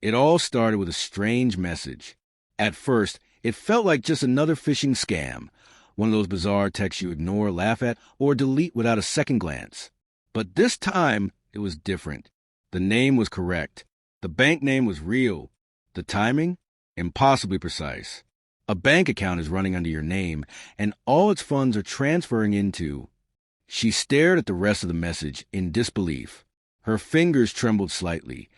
It all started with a strange message. At first, it felt like just another phishing scam, one of those bizarre texts you ignore, laugh at, or delete without a second glance. But this time, it was different. The name was correct. The bank name was real. The timing? Impossibly precise. A bank account is running under your name, and all its funds are transferring into... She stared at the rest of the message in disbelief. Her fingers trembled slightly.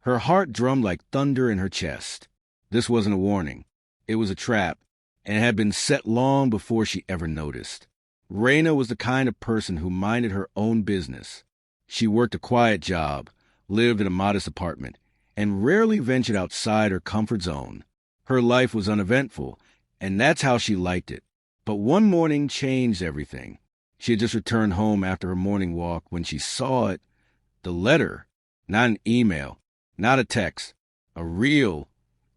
Her heart drummed like thunder in her chest. This wasn't a warning. It was a trap, and it had been set long before she ever noticed. Raina was the kind of person who minded her own business. She worked a quiet job, lived in a modest apartment, and rarely ventured outside her comfort zone. Her life was uneventful, and that's how she liked it. But one morning changed everything. She had just returned home after her morning walk when she saw it. The letter, not an email, not a text, a real,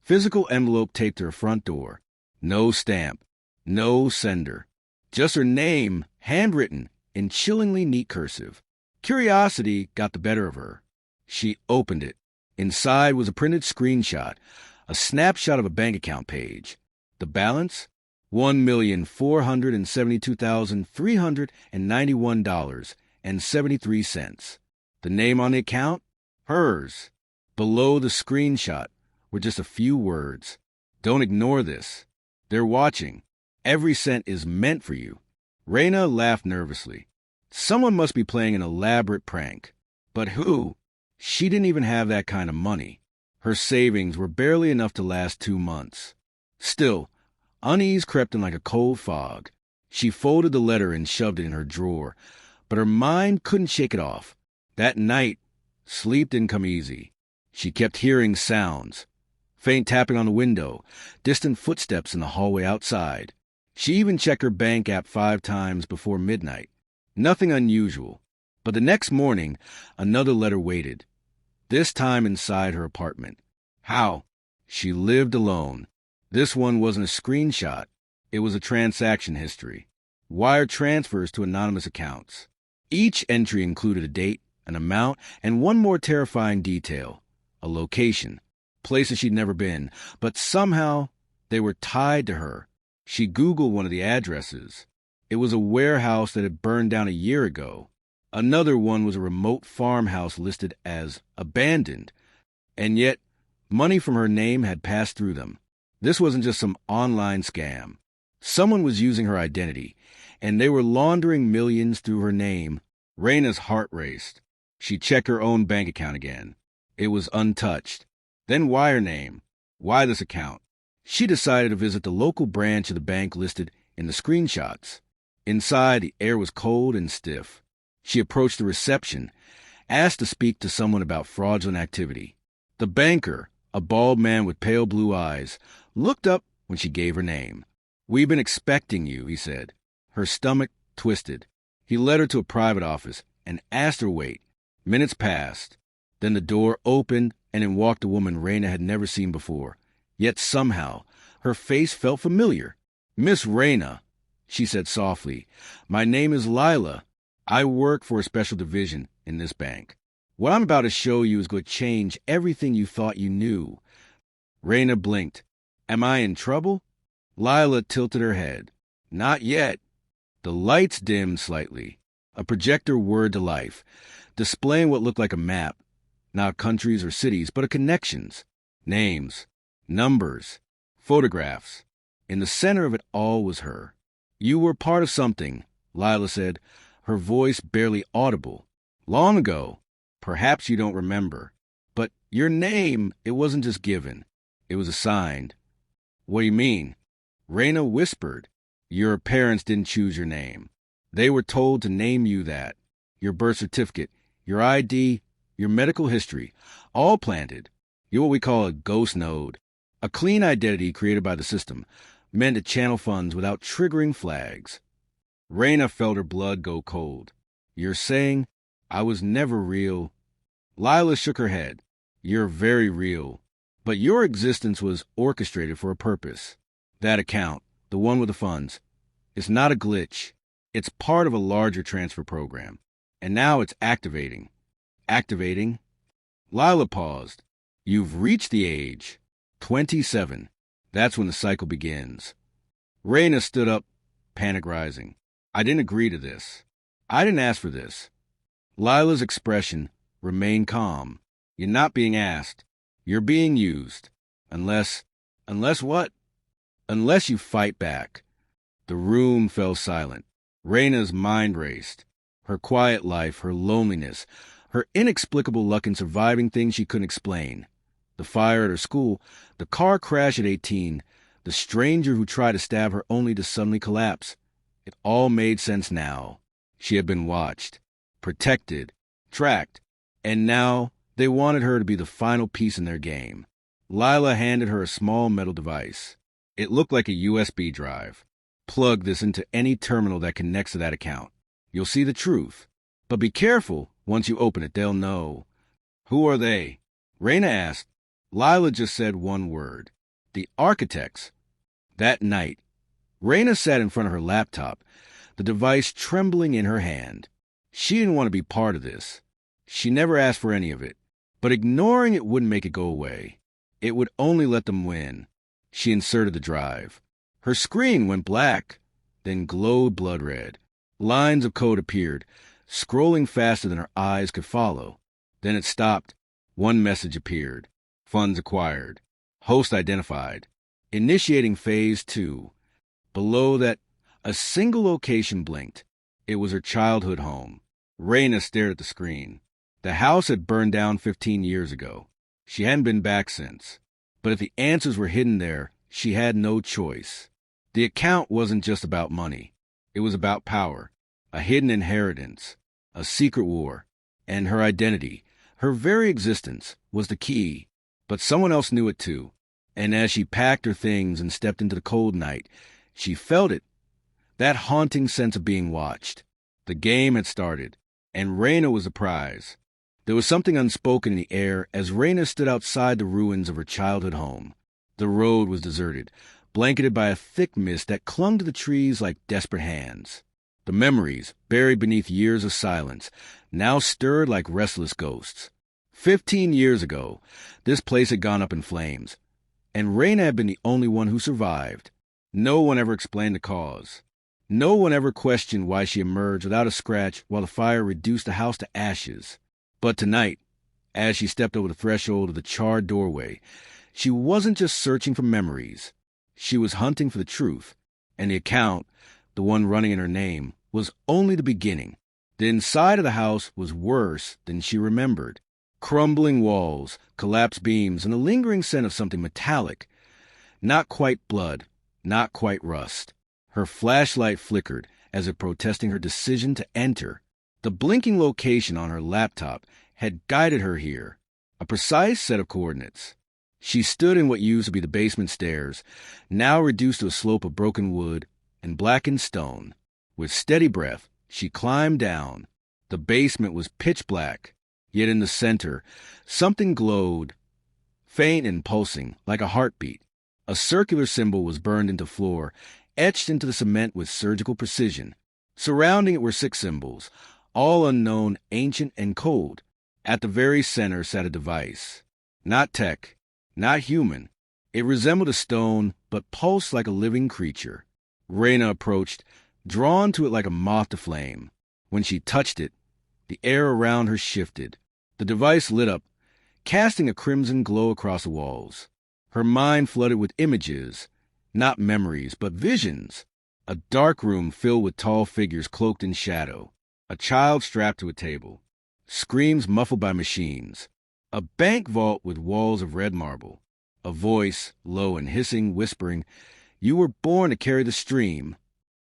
physical envelope taped to her front door. No stamp, no sender. Just her name, handwritten, in chillingly neat cursive. Curiosity got the better of her. She opened it. Inside was a printed screenshot, a snapshot of a bank account page. The balance? $1,472,391.73. The name on the account? Hers. Below the screenshot were just a few words. Don't ignore this. They're watching. Every cent is meant for you. Raina laughed nervously. Someone must be playing an elaborate prank. But who? She didn't even have that kind of money. Her savings were barely enough to last 2 months. Still, unease crept in like a cold fog. She folded the letter and shoved it in her drawer, but her mind couldn't shake it off. That night, sleep didn't come easy. She kept hearing sounds. Faint tapping on the window, distant footsteps in the hallway outside. She even checked her bank app 5 times before midnight. Nothing unusual. But the next morning, another letter waited. This time inside her apartment. How? She lived alone. This one wasn't a screenshot. It was a transaction history. Wire transfers to anonymous accounts. Each entry included a date, an amount, and one more terrifying detail. A location. Places she'd never been, but somehow they were tied to her. She Googled one of the addresses. It was a warehouse that had burned down a year ago. Another one was a remote farmhouse listed as abandoned. And yet, money from her name had passed through them. This wasn't just some online scam. Someone was using her identity, and they were laundering millions through her name. Raina's heart raced. She checked her own bank account again. It was untouched. Then why her name? Why this account? She decided to visit the local branch of the bank listed in the screenshots. Inside, the air was cold and stiff. She approached the reception, asked to speak to someone about fraudulent activity. The banker, a bald man with pale blue eyes, looked up when she gave her name. "We've been expecting you," he said. Her stomach twisted. He led her to a private office and asked her to wait. Minutes passed. Then the door opened, and in walked a woman Raina had never seen before. Yet somehow, her face felt familiar. "Miss Raina," she said softly, "my name is Lila. I work for a special division in this bank. What I'm about to show you is going to change everything you thought you knew." Raina blinked. "Am I in trouble?" Lila tilted her head. "Not yet." The lights dimmed slightly. A projector whirred to life, displaying what looked like a map. Not countries or cities, but connections. Names, numbers, photographs. In the center of it all was her. "You were part of something," Lila said, her voice barely audible. "Long ago. Perhaps you don't remember. But your name, it wasn't just given. It was assigned." "What do you mean?" Raina whispered. "Your parents didn't choose your name. They were told to name you that. Your birth certificate, your ID, your medical history, all planted. You're what we call a ghost node. A clean identity created by the system, meant to channel funds without triggering flags." Raina felt her blood go cold. "You're saying I was never real?" Lila shook her head. "You're very real. But your existence was orchestrated for a purpose. That account, the one with the funds, it's not a glitch. It's part of a larger transfer program. And now it's activating." "Activating?" Lila paused. You've reached the age. 27. That's when the cycle begins. Raina stood up, panic rising. I didn't agree to this. I didn't ask for this. Lila's expression remained calm. You're not being asked. You're being used. Unless what? Unless you fight back. The room fell silent. Raina's mind raced. Her quiet life, her loneliness, her inexplicable luck in surviving things she couldn't explain. The fire at her school, the car crash at 18, the stranger who tried to stab her only to suddenly collapse. It all made sense now. She had been watched, protected, tracked, and now they wanted her to be the final piece in their game. Lila handed her a small metal device. It looked like a USB drive. Plug this into any terminal that connects to that account. You'll see the truth. But be careful. Once you open it, they'll know. Who are they? Raina asked. Lila just said one word. The architects. That night, Raina sat in front of her laptop, the device trembling in her hand. She didn't want to be part of this. She never asked for any of it. But ignoring it wouldn't make it go away. It would only let them win. She inserted the drive. Her screen went black, then glowed blood red. Lines of code appeared, scrolling faster than her eyes could follow. Then it stopped. One message appeared. Funds acquired. Host identified. Initiating phase 2. Below that, a single location blinked. It was her childhood home. Raina stared at the screen. The house had burned down 15 years ago. She hadn't been back since. But if the answers were hidden there, she had no choice. The account wasn't just about money. It was about power, a hidden inheritance, a secret war, and her identity, her very existence, was the key. But someone else knew it too. And as she packed her things and stepped into the cold night, she felt it, that haunting sense of being watched. The game had started, and Raina was the prize. There was something unspoken in the air as Raina stood outside the ruins of her childhood home. The road was deserted, blanketed by a thick mist that clung to the trees like desperate hands. The memories, buried beneath years of silence, now stirred like restless ghosts. 15 years ago, this place had gone up in flames, and Raina had been the only one who survived. No one ever explained the cause. No one ever questioned why she emerged without a scratch while the fire reduced the house to ashes. But tonight, as she stepped over the threshold of the charred doorway, she wasn't just searching for memories. She was hunting for the truth, and the account, the one running in her name, was only the beginning. The inside of the house was worse than she remembered. Crumbling walls, collapsed beams, and a lingering scent of something metallic. Not quite blood, not quite rust. Her flashlight flickered as if protesting her decision to enter. The blinking location on her laptop had guided her here, a precise set of coordinates. She stood in what used to be the basement stairs, now reduced to a slope of broken wood and blackened stone. With steady breath, she climbed down. The basement was pitch black, yet in the center, something glowed, faint and pulsing, like a heartbeat. A circular symbol was burned into floor, etched into the cement with surgical precision. Surrounding it were 6 symbols, all unknown, ancient, and cold. At the very center sat a device. Not tech, not human. It resembled a stone, but pulsed like a living creature. Raina approached, drawn to it like a moth to flame. When she touched it, the air around her shifted. The device lit up, casting a crimson glow across the walls. Her mind flooded with images, not memories, but visions. A dark room filled with tall figures cloaked in shadow. A child strapped to a table. Screams muffled by machines. A bank vault with walls of red marble. A voice, low and hissing, whispering, "You were born to carry the stream."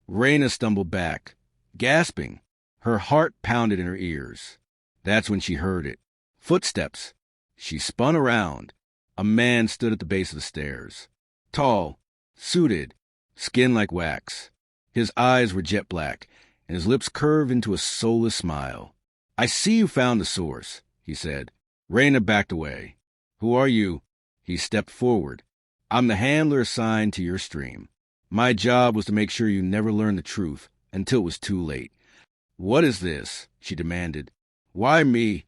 Raina stumbled back, gasping. Her heart pounded in her ears. That's when she heard it. Footsteps. She spun around. A man stood at the base of the stairs. Tall, suited, skin like wax. His eyes were jet black, and his lips curved into a soulless smile. "I see you found the source," he said. Raina backed away. "Who are you?" He stepped forward. "I'm the handler assigned to your stream. My job was to make sure you never learned the truth until it was too late." "What is this?" she demanded. "Why me?"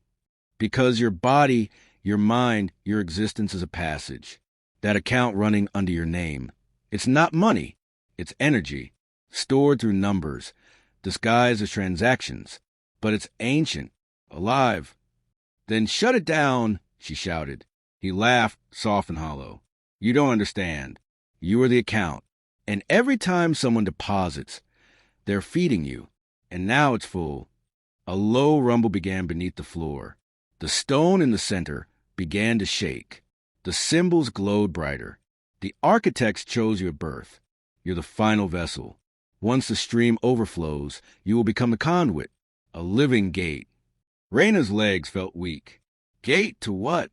"Because your body Your mind, your existence is a passage. That account running under your name. It's not money. It's energy, stored through numbers, disguised as transactions. But it's ancient, alive. Then shut it down, she shouted. He laughed, soft and hollow. You don't understand. You are the account. And every time someone deposits, they're feeding you. And now it's full. A low rumble began beneath the floor. The stone in the center began to shake. The symbols glowed brighter. The architects chose you at birth. You're the final vessel. Once the stream overflows, you will become the conduit, a living gate. Raina's legs felt weak. Gate to what?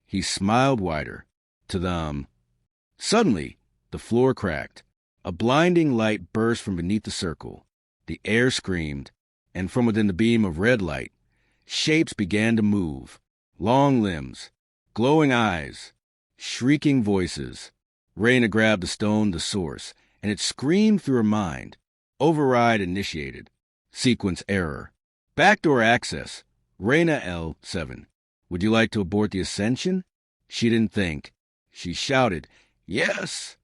He smiled wider. To them. Suddenly, the floor cracked. A blinding light burst from beneath the circle. The air screamed, and from within the beam of red light, shapes began to move. Long limbs, glowing eyes, shrieking voices. Raina grabbed the stone, the source, and it screamed through her mind. Override initiated. Sequence error. Backdoor access. Raina L7. Would you like to abort the ascension? She didn't think. She shouted, Yes!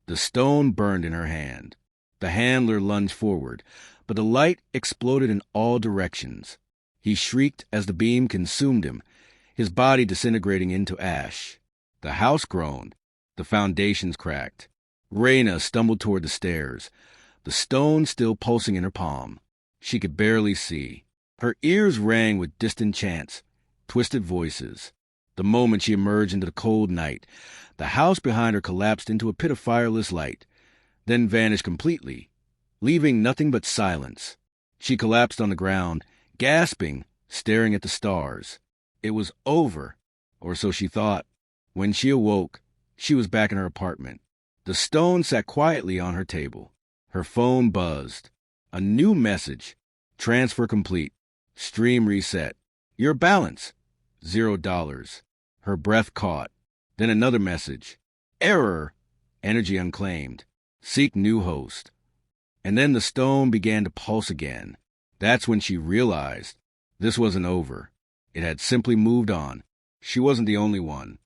The stone burned in her hand. The handler lunged forward, but the light exploded in all directions. He shrieked as the beam consumed him, his body disintegrating into ash. The house groaned. The foundations cracked. Raina stumbled toward the stairs, the stone still pulsing in her palm. She could barely see. Her ears rang with distant chants, twisted voices. The moment she emerged into the cold night, the house behind her collapsed into a pit of fireless light, then vanished completely, leaving nothing but silence. She collapsed on the ground, gasping, staring at the stars. It was over, or so she thought. When she awoke, she was back in her apartment. The stone sat quietly on her table. Her phone buzzed. A new message. Transfer complete. Stream reset. Your balance. $0. Her breath caught. Then another message. Error. Energy unclaimed. Seek new host. And then the stone began to pulse again. That's when she realized this wasn't over. It had simply moved on. She wasn't the only one.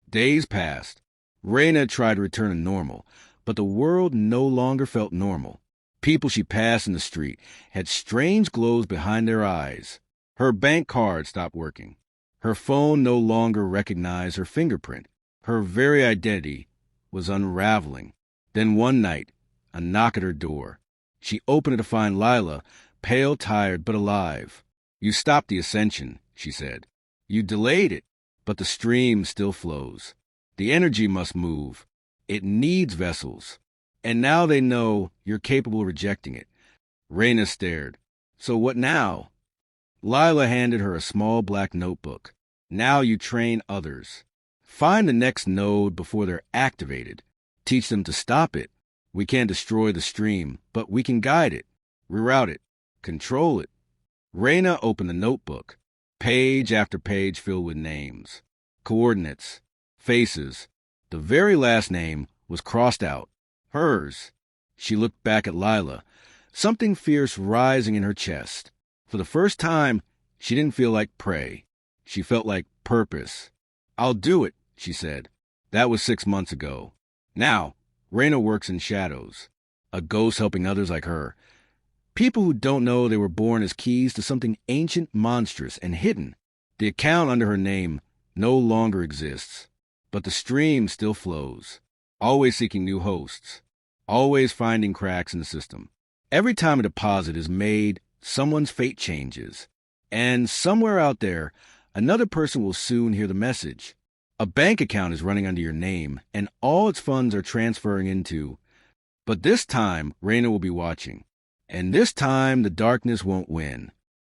Days passed. Raina tried to return to normal, but the world no longer felt normal. People she passed in the street had strange glows behind their eyes. Her bank card stopped working. Her phone no longer recognized her fingerprint. Her very identity was unraveling. Then one night, a knock at her door. She opened it to find Lila, pale, tired, but alive. You stopped the ascension, she said. You delayed it, but the stream still flows. The energy must move. It needs vessels. And now they know you're capable of rejecting it. Raina stared. So what now? Lila handed her a small black notebook. Now you train others. Find the next node before they're activated. Teach them to stop it. We can't destroy the stream, but we can guide it, reroute it, control it. Raina opened the notebook. Page after page filled with names, coordinates, faces. The very last name was crossed out. Hers. She looked back at Lila, something fierce rising in her chest. For the first time, she didn't feel like prey. She felt like purpose. I'll do it, she said. That was 6 months ago. Now, Raina works in shadows, a ghost helping others like her. People who don't know they were born as keys to something ancient, monstrous, and hidden. The account under her name no longer exists, but the stream still flows, always seeking new hosts, always finding cracks in the system. Every time a deposit is made, someone's fate changes. And somewhere out there, another person will soon hear the message. A bank account is running under your name, and all its funds are transferring into. But this time, Raina will be watching. And this time, the darkness won't win.